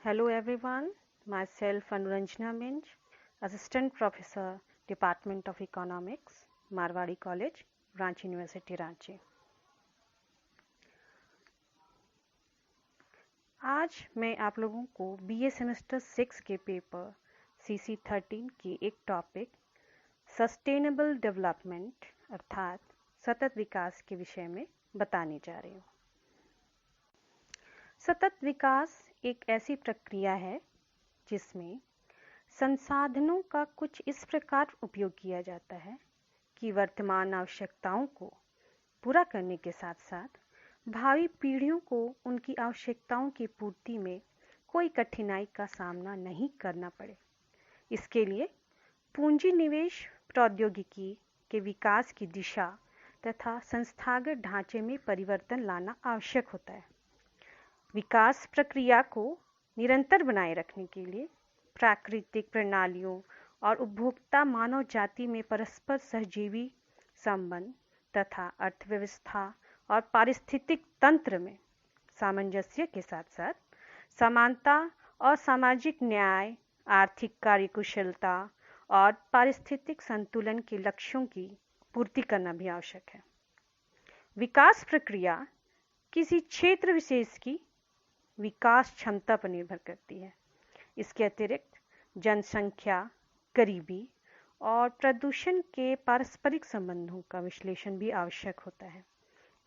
Hello everyone, myself Anuranjana Minj, Assistant Professor, Department of Economics, Marwari College, Ranchi University, Ranchi। आज मैं आप लोगों को BA सेमेस्टर 6 के पेपर CC 13 के एक टॉपिक सस्टेनेबल डेवलपमेंट अर्थात सतत विकास के विषय में बताने जा रही हूँ। सतत विकास एक ऐसी प्रक्रिया है जिसमें संसाधनों का कुछ इस प्रकार उपयोग किया जाता है कि वर्तमान आवश्यकताओं को पूरा करने के साथ साथ भावी पीढ़ियों को उनकी आवश्यकताओं की पूर्ति में कोई कठिनाई का सामना नहीं करना पड़े। इसके लिए पूंजी निवेश प्रौद्योगिकी के विकास की दिशा तथा संस्थागत ढांचे में परिवर्तन लाना आवश्यक होता है। विकास प्रक्रिया को निरंतर बनाए रखने के लिए प्राकृतिक प्रणालियों और उपभोक्ता मानव जाति में परस्पर सहजीवी संबंध तथा अर्थव्यवस्था और पारिस्थितिक तंत्र में सामंजस्य के साथ साथ समानता और सामाजिक न्याय, आर्थिक कार्यकुशलता और पारिस्थितिक संतुलन के लक्ष्यों की पूर्ति करना भी आवश्यक है। विकास प्रक्रिया किसी क्षेत्र विशेष की विकास क्षमता पर निर्भर करती है। इसके अतिरिक्त जनसंख्या, गरीबी और प्रदूषण के पारस्परिक संबंधों का विश्लेषण भी आवश्यक होता है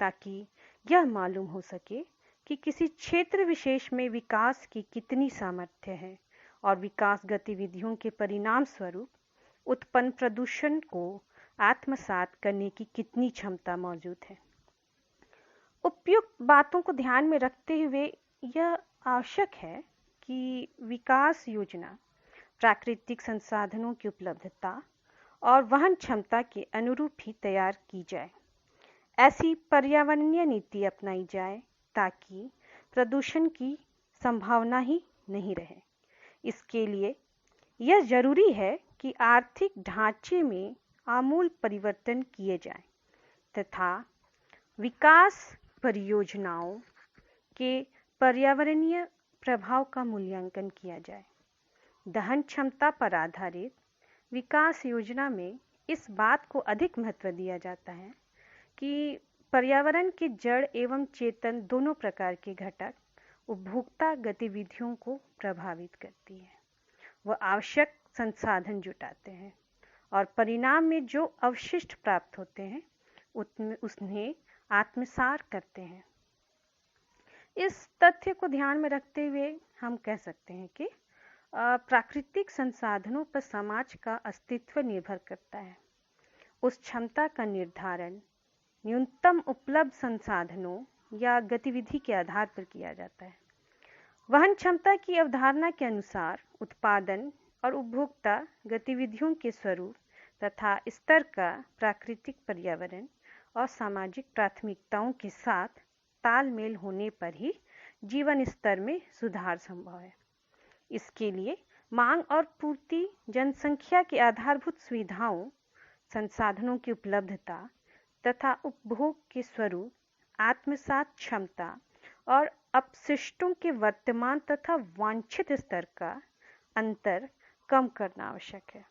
ताकि यह मालूम हो सके कि किसी क्षेत्र विशेष में विकास की कितनी सामर्थ्य है और विकास गतिविधियों के परिणाम स्वरूप उत्पन्न प्रदूषण को आत्मसात करने की कितनी क्षमता मौजूद है। उपयुक्त बातों को ध्यान में रखते हुए यह आवश्यक है कि विकास योजना प्राकृतिक संसाधनों की उपलब्धता और वहन क्षमता के अनुरूप ही तैयार की जाए। ऐसी पर्यावरणीय नीति अपनाई जाए ताकि प्रदूषण की संभावना ही नहीं रहे। इसके लिए यह जरूरी है कि आर्थिक ढांचे में आमूल परिवर्तन किए जाएं तथा विकास परियोजनाओं के पर्यावरणीय प्रभाव का मूल्यांकन किया जाए। दहन क्षमता पर आधारित विकास योजना में इस बात को अधिक महत्व दिया जाता है कि पर्यावरण के जड़ एवं चेतन दोनों प्रकार के घटक उपभोक्ता गतिविधियों को प्रभावित करती है। वह आवश्यक संसाधन जुटाते हैं और परिणाम में जो अवशिष्ट प्राप्त होते हैं उन्हें आत्मसात करते हैं। इस तथ्य को ध्यान में रखते हुए हम कह सकते हैं कि प्राकृतिक संसाधनों पर समाज का अस्तित्व निर्भर करता है। उस क्षमता का निर्धारण न्यूनतम उपलब्ध संसाधनों या गतिविधि के आधार पर किया जाता है। वहन क्षमता की अवधारणा के अनुसार उत्पादन और उपभोक्ता गतिविधियों के स्वरूप तथा स्तर का प्राकृतिक पर्यावरण और सामाजिक प्राथमिकताओं के साथ तालमेल होने पर ही जीवन स्तर में सुधार संभव है। इसके लिए मांग और पूर्ति, जनसंख्या की आधारभूत सुविधाओं, संसाधनों की उपलब्धता तथा उपभोग के स्वरूप, आत्मसात क्षमता और अपशिष्टों के वर्तमान तथा वांछित स्तर का अंतर कम करना आवश्यक है।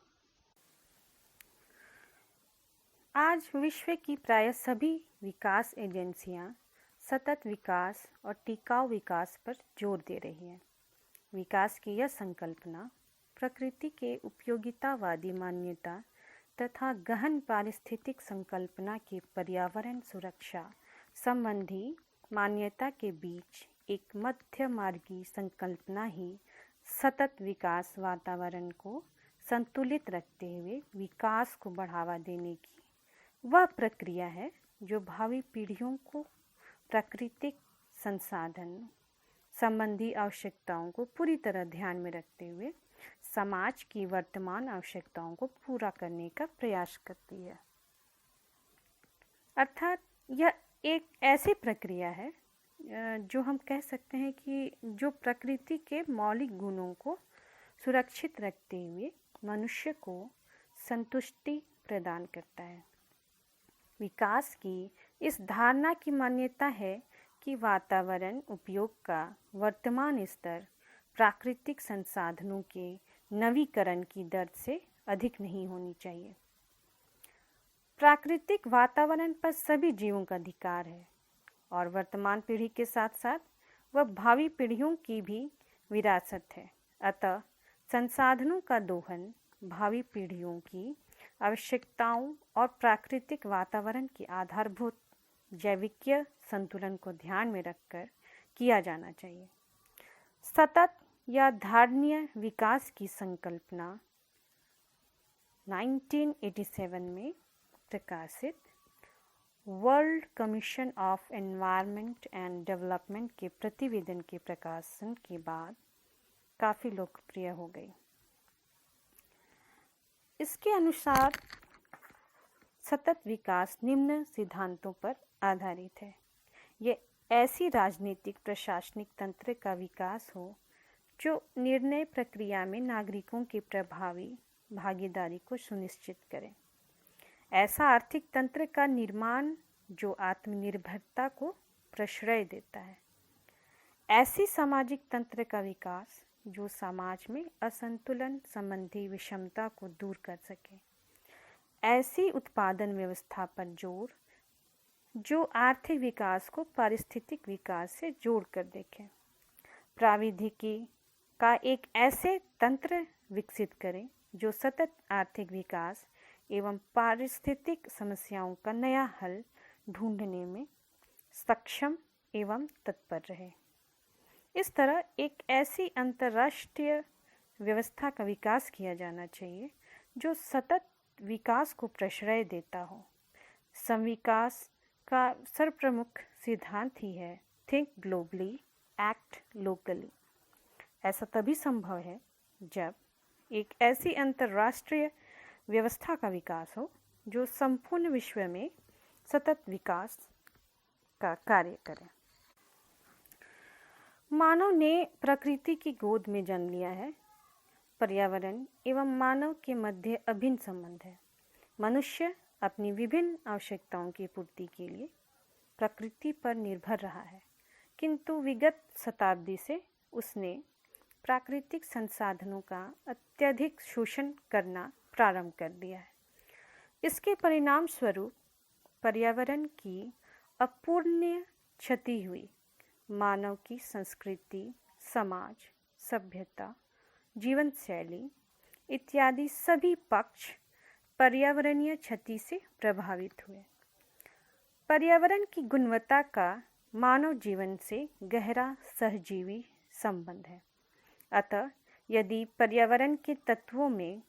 आज विश्व की प्राय सभी विकास एजेंसियां सतत विकास और टिकाऊ विकास पर जोर दे रही हैं। विकास की यह संकल्पना प्रकृति के उपयोगितावादी मान्यता तथा गहन पारिस्थितिक संकल्पना के पर्यावरण सुरक्षा संबंधी मान्यता के बीच एक मध्य मार्गी संकल्पना ही सतत विकास वातावरण को संतुलित रखते हुए विकास को बढ़ावा देने की वह प्रक्रिया है जो भावी पीढ़ियों को प्राकृतिक संसाधन संबंधी आवश्यकताओं को पूरी तरह ध्यान में रखते हुए समाज की वर्तमान आवश्यकताओं को पूरा करने का प्रयास करती है। अर्थात यह एक ऐसी प्रक्रिया है जो हम कह सकते हैं कि जो प्रकृति के मौलिक गुणों को सुरक्षित रखते हुए मनुष्य को संतुष्टि प्रदान करता है। विकास की इस धारणा की मान्यता है कि वातावरण उपयोग का वर्तमान स्तर प्राकृतिक संसाधनों के नवीकरण की दर से अधिक नहीं होनी चाहिए। प्राकृतिक वातावरण पर सभी जीवों का अधिकार है और वर्तमान पीढ़ी के साथ साथ वह भावी पीढ़ियों की भी विरासत है। अतः संसाधनों का दोहन भावी पीढ़ियों की आवश्यकताओं और प्राकृतिक वातावरण के आधारभूत जैविकीय संतुलन को ध्यान में रखकर किया जाना चाहिए। सतत या धारणीय विकास की संकल्पना 1987 में प्रकाशित world commission of environment and development के प्रतिवेदन के प्रकाशन के बाद काफ़ी लोकप्रिय हो गई। इसके अनुसार सतत विकास निम्न सिद्धांतों पर आधारित है। ये ऐसी राजनीतिक प्रशासनिक तंत्र का विकास हो जो निर्णय प्रक्रिया में नागरिकों की प्रभावी भागीदारी को सुनिश्चित करे। ऐसा आर्थिक तंत्र का निर्माण जो आत्मनिर्भरता को प्रश्रय देता है। ऐसी सामाजिक तंत्र का विकास जो समाज में असंतुलन संबंधी विषमता को दूर कर सके। ऐसी उत्पादन व्यवस्था पर जोर जो आर्थिक विकास को पारिस्थितिक विकास से जोड़कर देखे। प्राविधिकी का एक ऐसे तंत्र विकसित करें जो सतत आर्थिक विकास एवं पारिस्थितिक समस्याओं का नया हल ढूंढने में सक्षम एवं तत्पर रहे। इस तरह एक ऐसी अंतर्राष्ट्रीय व्यवस्था का विकास किया जाना चाहिए जो सतत विकास को प्रश्रय देता हो। समविकास का सर्वप्रमुख सिद्धांत ही है थिंक ग्लोबली, एक्ट लोकली। ऐसा तभी संभव है जब एक ऐसी अंतर्राष्ट्रीय व्यवस्था का विकास हो जो संपूर्ण विश्व में सतत विकास का कार्य करे। मानव ने प्रकृति की गोद में जन्म लिया है। पर्यावरण एवं मानव के मध्य अभिन्न संबंध है। मनुष्य अपनी विभिन्न आवश्यकताओं की पूर्ति के लिए प्रकृति पर निर्भर रहा है, किंतु विगत शताब्दी से उसने प्राकृतिक संसाधनों का अत्यधिक शोषण करना प्रारंभ कर दिया है। इसके परिणाम स्वरूप पर्यावरण की अपूरणीय क्षति हुई। मानव की संस्कृति, समाज, सभ्यता, जीवन शैली इत्यादि सभी पक्ष पर्यावरणीय क्षति से प्रभावित हुए। पर्यावरण की गुणवत्ता का मानव जीवन से गहरा सहजीवी संबंध है। अतः यदि पर्यावरण के तत्वों में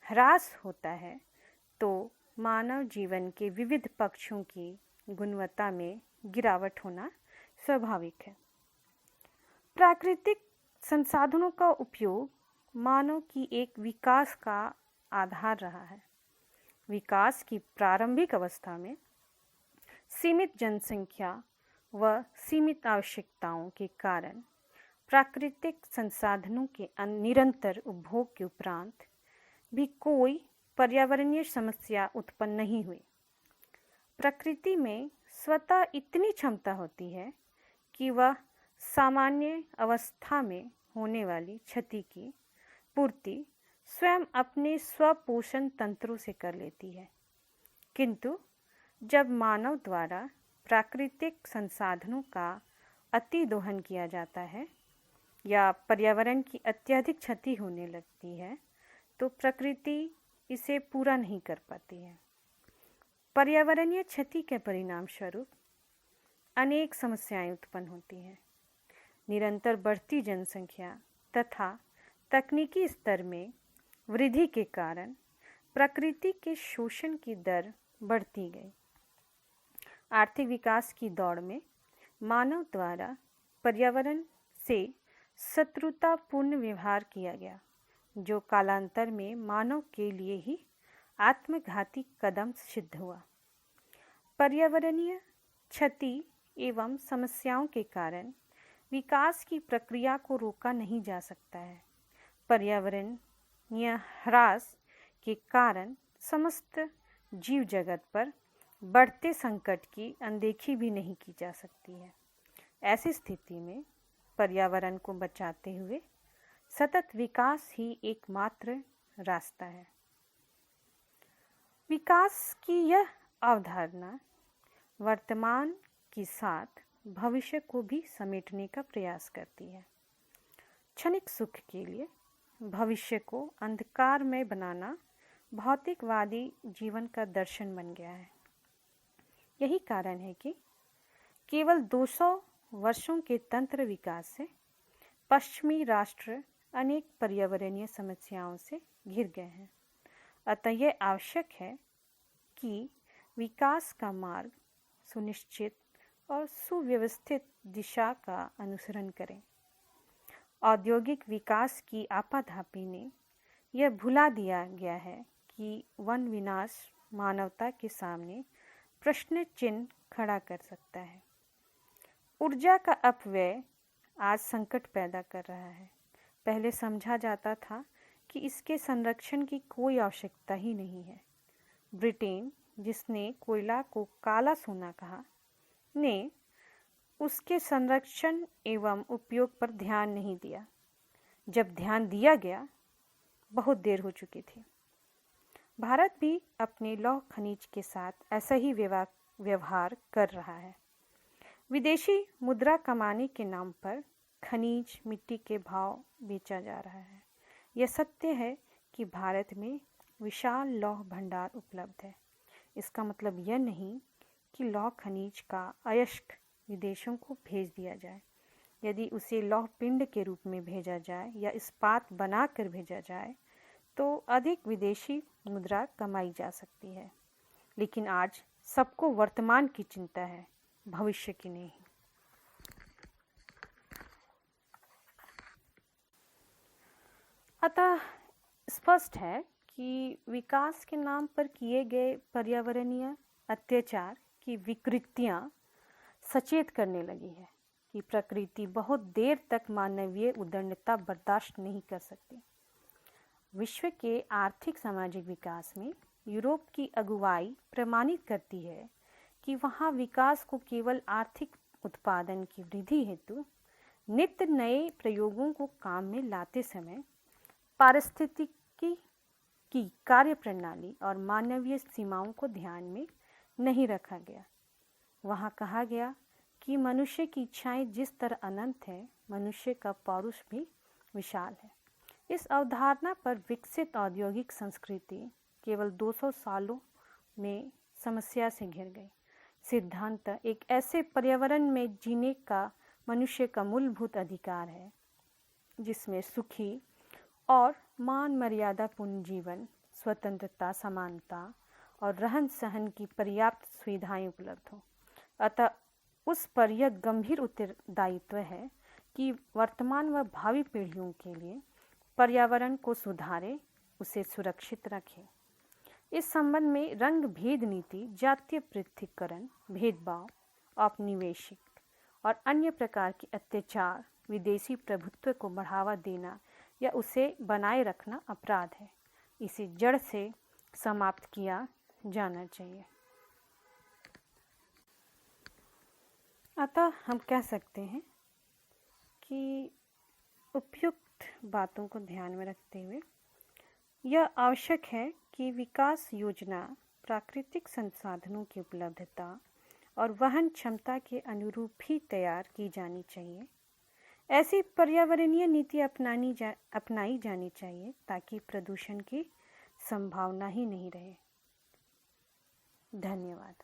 ह्रास होता है तो मानव जीवन के विविध पक्षों की गुणवत्ता में गिरावट होना स्वाभाविक है। प्राकृतिक संसाधनों का उपयोग मानव की एक विकास का आधार रहा है। विकास की प्रारंभिक अवस्था में सीमित जनसंख्या व सीमित आवश्यकताओं के कारण प्राकृतिक संसाधनों के निरंतर उपभोग के उपरांत भी कोई पर्यावरणीय समस्या उत्पन्न नहीं हुई। प्रकृति में स्वतः इतनी क्षमता होती है कि वह सामान्य अवस्था में होने वाली क्षति की पूर्ति स्वयं अपने स्वपोषण तंत्रों से कर लेती है। किंतु जब मानव द्वारा प्राकृतिक संसाधनों का अति दोहन किया जाता है या पर्यावरण की अत्यधिक क्षति होने लगती है तो प्रकृति इसे पूरा नहीं कर पाती है। पर्यावरणीय क्षति के परिणाम स्वरूप अनेक समस्याएं उत्पन्न होती हैं। निरंतर बढ़ती जनसंख्या तथा तकनीकी स्तर में वृद्धि के कारण प्रकृति के शोषण की दर बढ़ती गई। आर्थिक विकास की दौड़ में मानव द्वारा पर्यावरण से शत्रुतापूर्ण व्यवहार किया गया, जो कालांतर में मानव के लिए ही आत्मघाती कदम सिद्ध हुआ। पर्यावरणीय क्षति एवं समस्याओं के कारण विकास की प्रक्रिया को रोका नहीं जा सकता है। पर्यावरणीय ह्रास के कारण समस्त जीव जगत पर बढ़ते संकट की अनदेखी भी नहीं की जा सकती है। ऐसी स्थिति में पर्यावरण को बचाते हुए सतत विकास ही एकमात्र रास्ता है। विकास की यह अवधारणा वर्तमान के साथ भविष्य को भी समेटने का प्रयास करती है। क्षणिक सुख के लिए भविष्य को अंधकार में बनाना भौतिकवादी जीवन का दर्शन बन गया है। यही कारण है कि केवल 200 वर्षों के तंत्र विकास से पश्चिमी राष्ट्र अनेक पर्यावरणीय समस्याओं से घिर गए हैं। अतः यह आवश्यक है कि विकास का मार्ग सुनिश्चित और सुव्यवस्थित दिशा का अनुसरण करें। औद्योगिक विकास की आपाधापी ने यह भुला दिया गया है कि वन विनाश मानवता के सामने प्रश्न चिन्ह खड़ा कर सकता है। ऊर्जा का अपव्यय आज संकट पैदा कर रहा है। पहले समझा जाता था कि इसके संरक्षण की कोई आवश्यकता ही नहीं है। ब्रिटेन, जिसने कोयला को काला सोना कहा, ने उसके संरक्षण एवं उपयोग पर ध्यान नहीं दिया। जब ध्यान दिया गया, बहुत देर हो चुकी थी। भारत भी अपने लौह खनिज के साथ ऐसा ही व्यवहार कर रहा है। विदेशी मुद्रा कमाने के नाम पर खनिज मिट्टी के भाव बेचा जा रहा है। यह सत्य है कि भारत में विशाल लौह भंडार उपलब्ध है। इसका मतलब यह नहीं कि लौह खनिज का अयस्क विदेशों को भेज दिया जाए। यदि उसे लौह पिंड के रूप में भेजा जाए या इस्पात बनाकर भेजा जाए तो अधिक विदेशी मुद्रा कमाई जा सकती है। लेकिन आज सबको वर्तमान की चिंता है, भविष्य की नहीं। अतः स्पष्ट है कि विकास के नाम पर किए गए पर्यावरणीय अत्याचार की विकृतियां सचेत करने लगी है कि प्रकृति बहुत देर तक मानवीय उद्दंडता बर्दाश्त नहीं कर सकती। विश्व के आर्थिक सामाजिक विकास में यूरोप की अगुवाई प्रमाणित करती है कि वहाँ विकास को केवल आर्थिक उत्पादन की वृद्धि हेतु नित्य नए प्रयोगों को काम में लाते समय पारिस्थितिकी की कार्य प्रणाली और मानवीय सीमाओं को ध्यान में नहीं रखा गया। वहाँ कहा गया कि मनुष्य की इच्छाएं जिस तरह अनंत है, मनुष्य का पौरुष भी विशाल है। इस अवधारणा पर विकसित औद्योगिक संस्कृति केवल 200 सालों में समस्या से घिर गई। सिद्धांत एक ऐसे पर्यावरण में जीने का मनुष्य का मूलभूत अधिकार है जिसमें सुखी और मान मर्यादा पूर्ण जीवन, स्वतंत्रता, समानता और रहन सहन की पर्याप्त सुविधाएं उपलब्ध हों। अतः उस पर यह गंभीर उत्तरदायित्व है कि वर्तमान व भावी पीढ़ियों के लिए पर्यावरण को सुधारे, उसे सुरक्षित रखे। इस संबंध में रंग भेद नीति, जातीय पृथक्करण, भेदभाव, औपनिवेशिक और अन्य प्रकार के अत्याचार, विदेशी प्रभुत्व को बढ़ावा देना या उसे बनाए रखना अपराध है। इसे जड़ से समाप्त किया जाना चाहिए। अतः हम कह सकते हैं कि उपयुक्त बातों को ध्यान में रखते हुए यह आवश्यक है कि विकास योजना प्राकृतिक संसाधनों की उपलब्धता और वहन क्षमता के अनुरूप ही तैयार की जानी चाहिए। ऐसी पर्यावरणीय नीति अपनाई जानी चाहिए ताकि प्रदूषण की संभावना ही नहीं रहे। धन्यवाद।